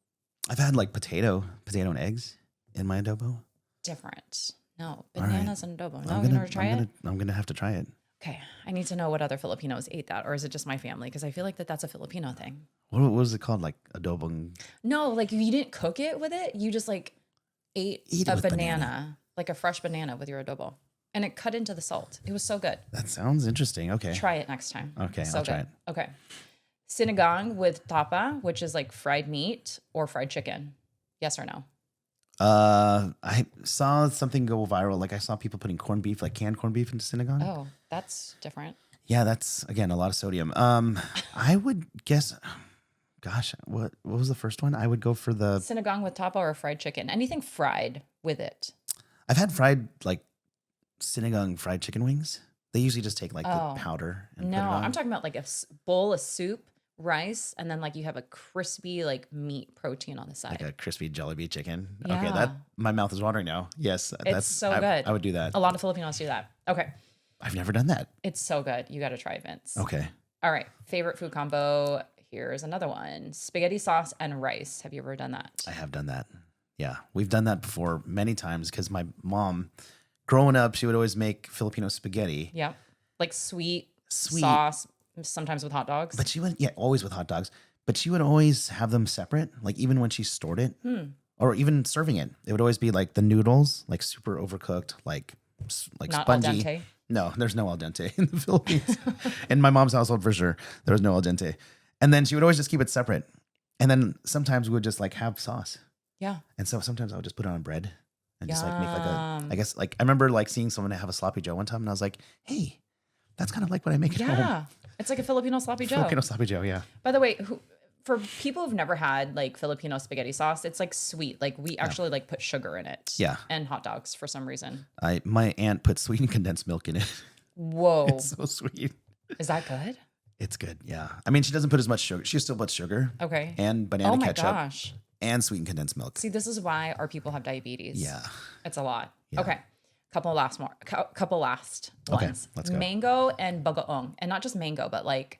I've had like potato and eggs in my adobo. Different. No, right. bananas and adobo. No, I'm you gonna, never try it? I'm gonna have to try it. Okay, I need to know what other Filipinos ate that, or is it just my family? Because I feel like that's a Filipino thing. What was it called? Like adobong? No, like you didn't cook it with it. You just like ate Eat it a with banana, like a fresh banana with your adobo, and it cut into the salt. It was so good. That sounds interesting. Okay. Try it next time. Okay, so I'll try good. it. Okay, sinigang with tapa, which is like fried meat or fried chicken. Yes or no? I saw something go viral. Like I saw people putting corned beef, like canned corned beef into sinigang. Oh, that's different. Yeah, that's again a lot of sodium. I would guess. Gosh, what was the first one? I would go for the. Sinigang with tapa or fried chicken. Anything fried with it. I've had fried like sinigang fried chicken wings. They usually just take like Oh. the powder and No, put it on. I'm talking about like a bowl of soup, rice, and then like you have a crispy like meat protein on the side. like a crispy Jollibee chicken. Okay, Yeah. that my mouth is watering now. Yes, that's so I, good. I would do that. A lot of Filipinos do that. Okay. I've never done that. It's so good. You got to try, Vince. Okay. All right. Favorite food combo. Here's another one. Spaghetti sauce and rice. Have you ever done that? I have done that. Yeah, we've done that before many times because my mom, growing up, she would always make Filipino spaghetti. Yeah. Like sweet Sweet. sauce, sometimes with hot dogs. But she would, yeah, always with hot dogs. But she would always have them separate, like even when she stored it or even serving it. It would always be like the noodles, like super overcooked, like Not spongy. al dente. No, there's no al dente in the Philippines. In my mom's household, for sure, there was no al dente. And then she would always just keep it separate. And then sometimes we would just like have sauce. Yeah. And so sometimes I would just put it on bread and just like make like a, Yum. I guess like I remember like seeing someone have a sloppy Joe one time and I was like, hey, that's kind of like what I make at home. Yeah. It's like a Filipino sloppy Joe. Filipino sloppy Joe, yeah. By the way, for people who've never had like Filipino spaghetti sauce, it's like sweet. Like we actually like put sugar in it. Yeah. And hot dogs for some reason. My aunt put sweetened condensed milk in it. Whoa. It's so sweet. Is that good? It's good, yeah. I mean, she doesn't put as much sugar. She still puts sugar Okay. and banana Oh my ketchup gosh. and sweetened condensed milk. See, this is why our people have diabetes. Yeah. It's a lot. Yeah. Okay. Couple last Okay, ones. let's go. Mango and bagoong. And not just mango, but like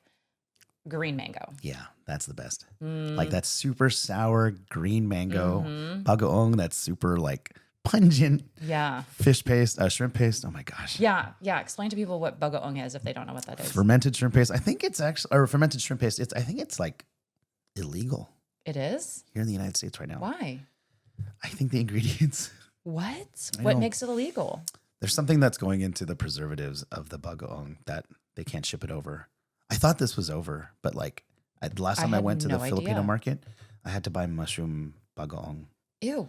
green mango. Yeah, that's the best. Mm. Like that super sour green mango, Mm-hmm. bagoong, that's super like pungent Yeah. fish paste, shrimp paste. Oh my gosh. Yeah. Yeah. Explain to people what bagoong is if they don't know what that is. Fermented shrimp paste. I think it's actually, or fermented shrimp paste. I think it's like illegal It is? here in the United States right now. Why? I think the ingredients, What? I What know. makes it illegal? there's something that's going into the preservatives of the bagoong that they can't ship it over. I thought this was over, but like the last I time I had went to the no Filipino idea. market, I had to buy mushroom bagoong. Ew.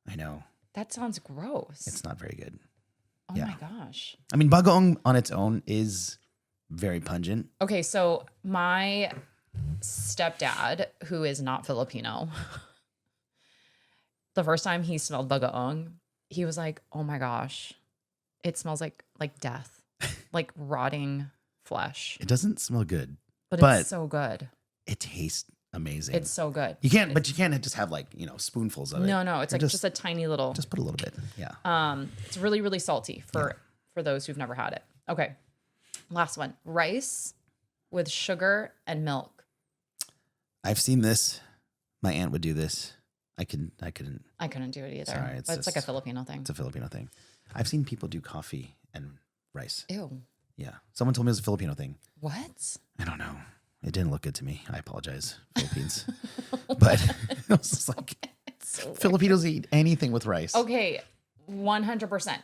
I know. That sounds gross. It's not very good. Oh yeah. my gosh. I mean, bagoong on its own is very pungent. Okay, so my stepdad, who is not Filipino, the first time he smelled bagoong, he was like, "Oh my gosh, it smells like death, like rotting flesh." It doesn't smell good, But but it's so good. it tastes amazing. It's so good. You can't just have like, spoonfuls of it. No, it's Or like just a tiny little. just put a little bit. Yeah. It's really, really salty for those who've never had it. Okay, last one: rice with sugar and milk. I've seen this. My aunt would do this. I couldn't. I couldn't do it either. Sorry, but it's like a Filipino thing. It's a Filipino thing. I've seen people do coffee and rice. Ew. Yeah. Someone told me it was a Filipino thing. What? I don't know. It didn't look good to me. I apologize, Philippines. But it was just like, So Filipinos eat anything with rice. Okay, 100%.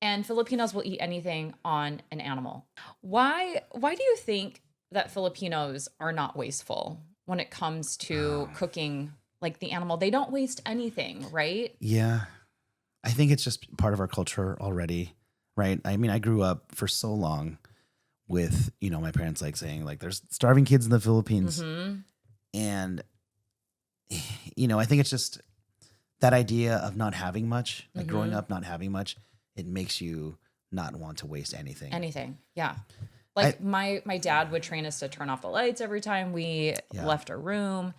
And Filipinos will eat anything on an animal. Why do you think that Filipinos are not wasteful when it comes to cooking like the animal? They don't waste anything, right? Yeah. I think it's just part of our culture already, right? I mean, I grew up for so long with, my parents like saying like there's starving kids in the Philippines. Mm-hmm. And, I think it's just that idea of not having much, like growing up not having much, it makes you not want to waste anything. Anything. Yeah. Like my dad would train us to turn off the lights every time we left a room.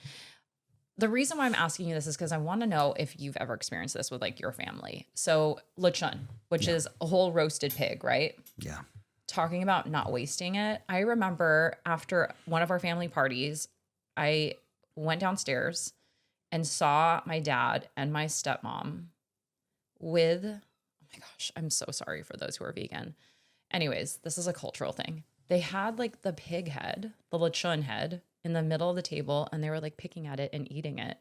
The reason why I'm asking you this is because I want to know if you've ever experienced this with like your family. So lechon, which is a whole roasted pig, right? Yeah. Talking about not wasting it. I remember after one of our family parties, I went downstairs and saw my dad and my stepmom with, oh my gosh, I'm so sorry for those who are vegan. Anyways, this is a cultural thing. They had like the pig head, the lechon head in the middle of the table, and they were like picking at it and eating it.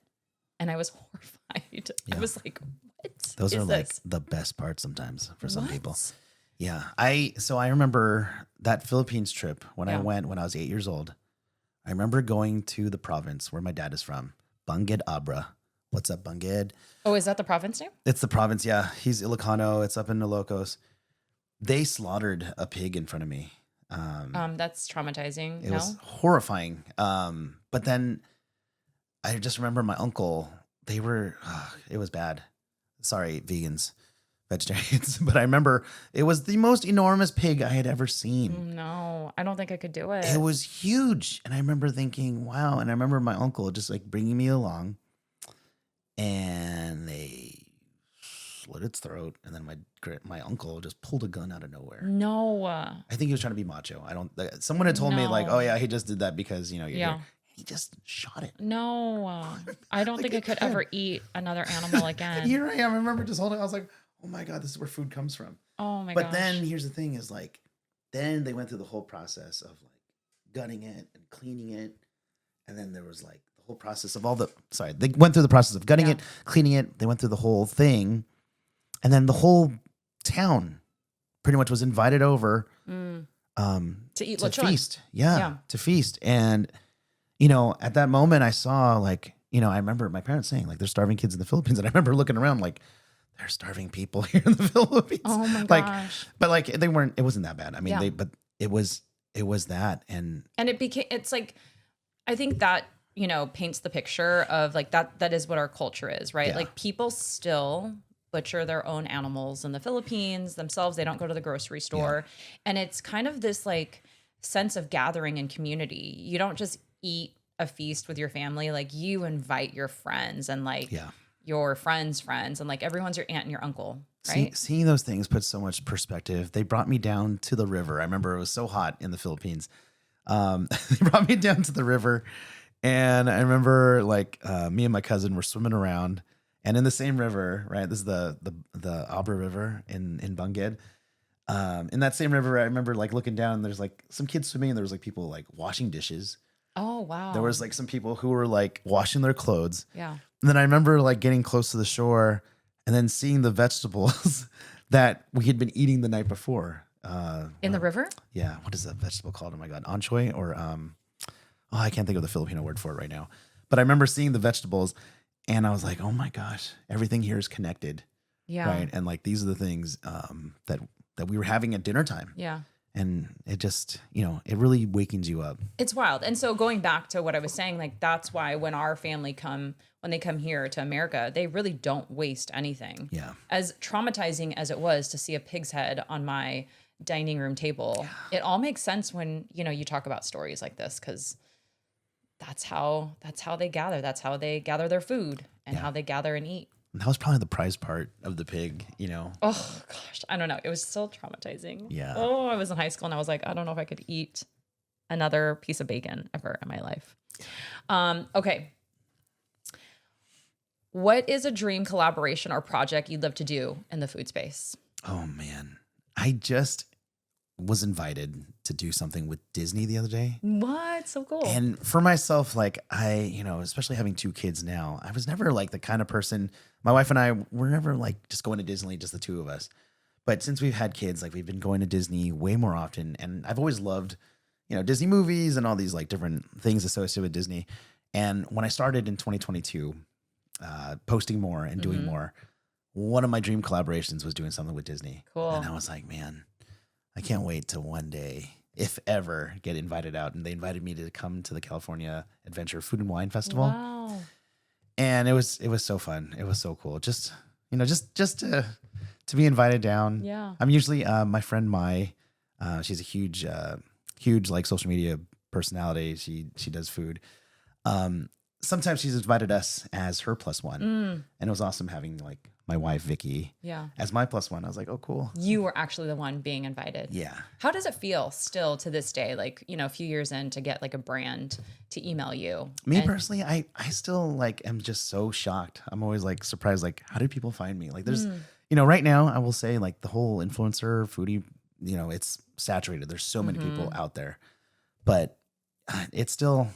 And I was horrified. Yeah. I was like, what? Those are like this? the best parts sometimes for some What? people. Yeah. So I remember that Philippines trip when I Yeah. went when I was 8 years old. I remember going to the province where my dad is from, Banged Abra. What's up, Banged? Oh, is that the province name? It's the province, yeah. He's Ilocano. It's up in Ilocos. They slaughtered a pig in front of me. That's traumatizing. It No? was horrifying. But then I just remember my uncle. They were. It was bad. Sorry, vegans, vegetarians. But I remember it was the most enormous pig I had ever seen. No, I don't think I could do it. It was huge, and I remember thinking, "Wow!" And I remember my uncle just like bringing me along, and they slit its throat, and then my uncle just pulled a gun out of nowhere. No. I think he was trying to be macho. Someone had told me like, No. "Oh yeah, he just did that because you're Yeah. here." He just shot it. No. I don't think I could ever eat anner animal again. Here I am. I remember just holding. I was like, "Oh my god, this is where food comes from." Oh my But gosh. then here's the thing: is like, then they went through the whole process of like gutting it and cleaning it, and then there was like the whole process of they went through the process of gutting Yeah. it, cleaning it. They went through the whole thing, and then the whole town pretty much was invited over to eat to lechon. feast. Yeah. Yeah, to feast. And at that moment I saw like, I remember my parents saying like there's starving kids in the Philippines, and I remember looking around like there's starving people here in the Philippines. Oh my like, gosh. but like it wasn't that bad. I mean, Yeah. but it was that, and And it's like, I think that, paints the picture of like that is what our culture is, right? Yeah. Like people still butcher their own animals in the Philippines themselves. They don't go to the grocery store. And it's kind of this like sense of gathering and community. You don't just eat a feast with your family. Like you invite your friends and like your friends' friends, and like everyone's your aunt and your uncle, right? Seeing those things puts so much perspective. They brought me down to the river. I remember it was so hot in the Philippines. They brought me down to the river, and I remember like me and my cousin were swimming around, and in the same river, right? This is the Abra River in Banged. In that same river, I remember like looking down, and there's like some kids swimming, and there was like people like washing dishes. Oh, wow. There was like some people who were like washing their clothes. Yeah. And then I remember like getting close to the shore and then seeing the vegetables that we had been eating the night before. In the river? Yeah. What is that vegetable called? Oh my God. Anchoy or, I can't think of the Filipino word for it right now. But I remember seeing the vegetables and I was like, oh my gosh, everything here is connected. Yeah. Right. And like, these are the things that we were having at dinner time. Yeah. And it just, it really wakens you up. It's wild. And so going back to what I was saying, like that's why when our family when they come here to America, they really don't waste anything. Yeah. As traumatizing as it was to see a pig's head on my dining room table, it all makes sense when, you talk about stories like this, because that's how they gather. That's how they gather their food and how they gather and eat. That was probably the prized part of the pig, Oh gosh, I don't know. It was still traumatizing. Yeah. Oh, I was in high school and I was like, I don't know if I could eat another piece of bacon ever in my life. Okay. What is a dream collaboration or project you'd love to do in the food space? Oh man. I just was invited to do something with Disney the other day. What? So cool. And for myself, like especially having 2 kids now, I was never like the kind of person, my wife and I were never like just going to Disney, just the 2 of us. But since we've had kids, like we've been going to Disney way more often. And I've always loved, Disney movies and all these like different things associated with Disney. And when I started in 2022, posting more and doing more, one of my dream collaborations was doing something with Disney. Cool. And I was like, man, I can't wait to one day, if ever, get invited out. And they invited me to come to the California Adventure Food and Wine Festival. Wow. And it was so fun. It was so cool. Just to be invited down. Yeah. I'm usually my friend Mai. She's a huge like social media personality. She does food. Sometimes she's invited us as her +1, and it was awesome having like my wife Vicky as my +1. I was like, oh, cool. You were actually the one being invited. Yeah. How does it feel still to this day, like, a few years in, to get like a brand to email you? Me personally, I still like am just so shocked. I'm always like surprised, like, how did people find me? Like there's, right now I will say like the whole influencer foodie, it's saturated. There's so many people out there, but it's still,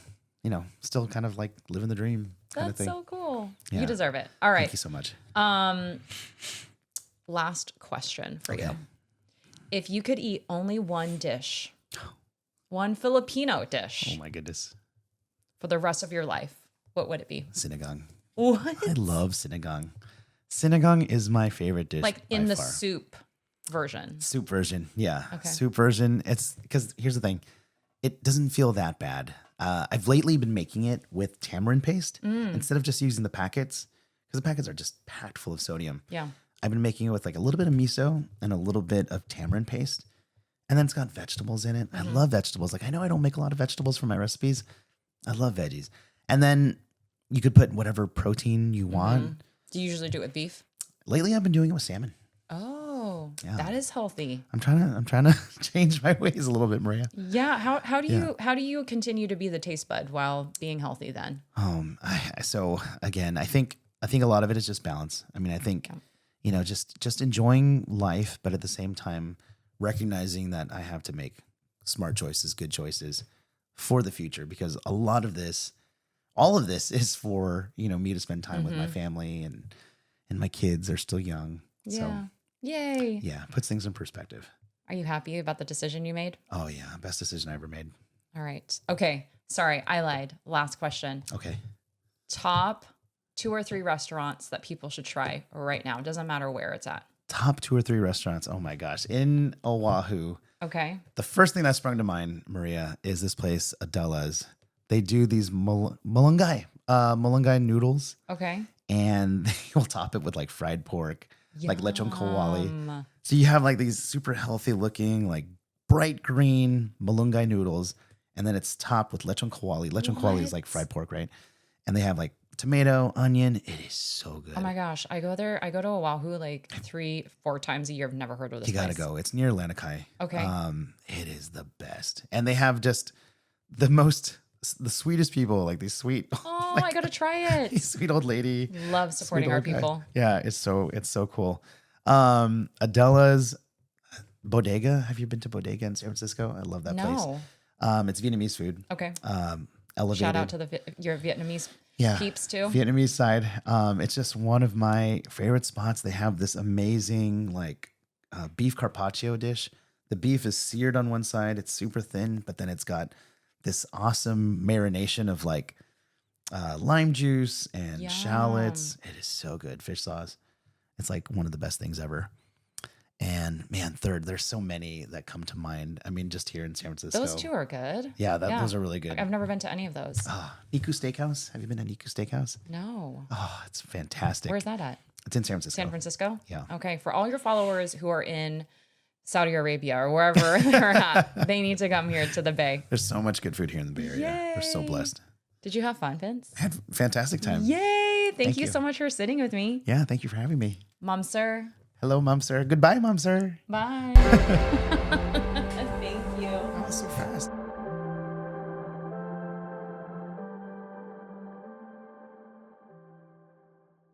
still kind of like living the dream kind of That's thing. so cool. Yeah. You deserve it. All right. Thank you so much. Last question for Okay. you. If you could eat only one dish, one Filipino dish Oh my goodness. for the rest of your life, what would it be? Sinigang. What? I love sinigang. Sinigang is my favorite dish. Like in by the far. soup version. Soup version. Yeah. Okay. Soup version. It's because here's the thing. It doesn't feel that bad. I've lately been making it with tamarind paste instead of just using the packets, because the packets are just packed full of sodium. Yeah. I've been making it with like a little bit of miso and a little bit of tamarind paste. And then it's got vegetables in it. I love vegetables. Like I know I don't make a lot of vegetables for my recipes. I love veggies. And then you could put whatever protein you want. Do you usually do it with beef? Lately I've been doing it with salmon. Oh, Yeah. that is healthy. I'm trying to change my ways a little bit, Maria. Yeah. How do you continue to be the taste bud while being healthy then? So again, I think a lot of it is just balance. I mean, I think, just enjoying life, but at the same time, recognizing that I have to make smart choices, good choices for the future, because all of this is for, me to spend time with my family and my kids are still young. Yeah. So Yay. yeah, puts things in perspective. Are you happy about the decision you made? Oh yeah. Best decision I ever made. All right. Okay. Sorry, I lied. Last question. Okay. Top 2 or 3 restaurants that people should try right now. Doesn't matter where it's at. Top 2 or 3 restaurants. Oh my gosh. In Oahu. Okay. The first thing that sprung to mind, Maria, is this place, Adela's. They do these malunggay noodles, Okay. and they will top it with like fried pork, like lechon kawali. Yum. So you have like these super healthy looking, like bright green malunggay noodles, and then it's topped with lechon kawali. Lechon kawali is like fried pork, right? And they have like tomato, onion. It is so good. Oh my gosh. I go to Oahu like 3-4 times a year. I've never heard of this You gotta place. go. It's near Lanikai. Okay. It is the best, and they have just the sweetest people, like these sweet. Oh, I gotta try it. Sweet old lady. Love supporting Sweet our old guy. people. Yeah, it's so cool. Adela's Bodega. Have you been to Bodega in San Francisco? I love that place. No. It's Vietnamese food. Okay. Elevated. Shout out to your Vietnamese peeps too. Vietnamese side. It's just one of my favorite spots. They have this amazing like beef carpaccio dish. The beef is seared on one side. It's super thin, but then it's got this awesome marination of like lime juice and shallots. It is so good. Fish sauce. It's like one of the best things ever. And man, third, there's so many that come to mind. I mean, just here in San Francisco. Those two are good. Yeah, those are really good. I've never been to any of those. Niku Steakhouse. Have you been to Niku Steakhouse? No. Oh, it's fantastic. Where's that at? It's in San Francisco. San Francisco? Yeah. Okay. For all your followers who are in Saudi Arabia or wherever they're at, they need to come here to the Bay. There's so much good food here in the Bay Area. Yay. We're so blessed. Did you have fun, Vince? I had a fantastic time. Yay. Thank you you. so much for sitting with me. Yeah, thank you for having me. Mom, sir. Hello, Mom, sir. Goodbye, Mom, sir. Bye.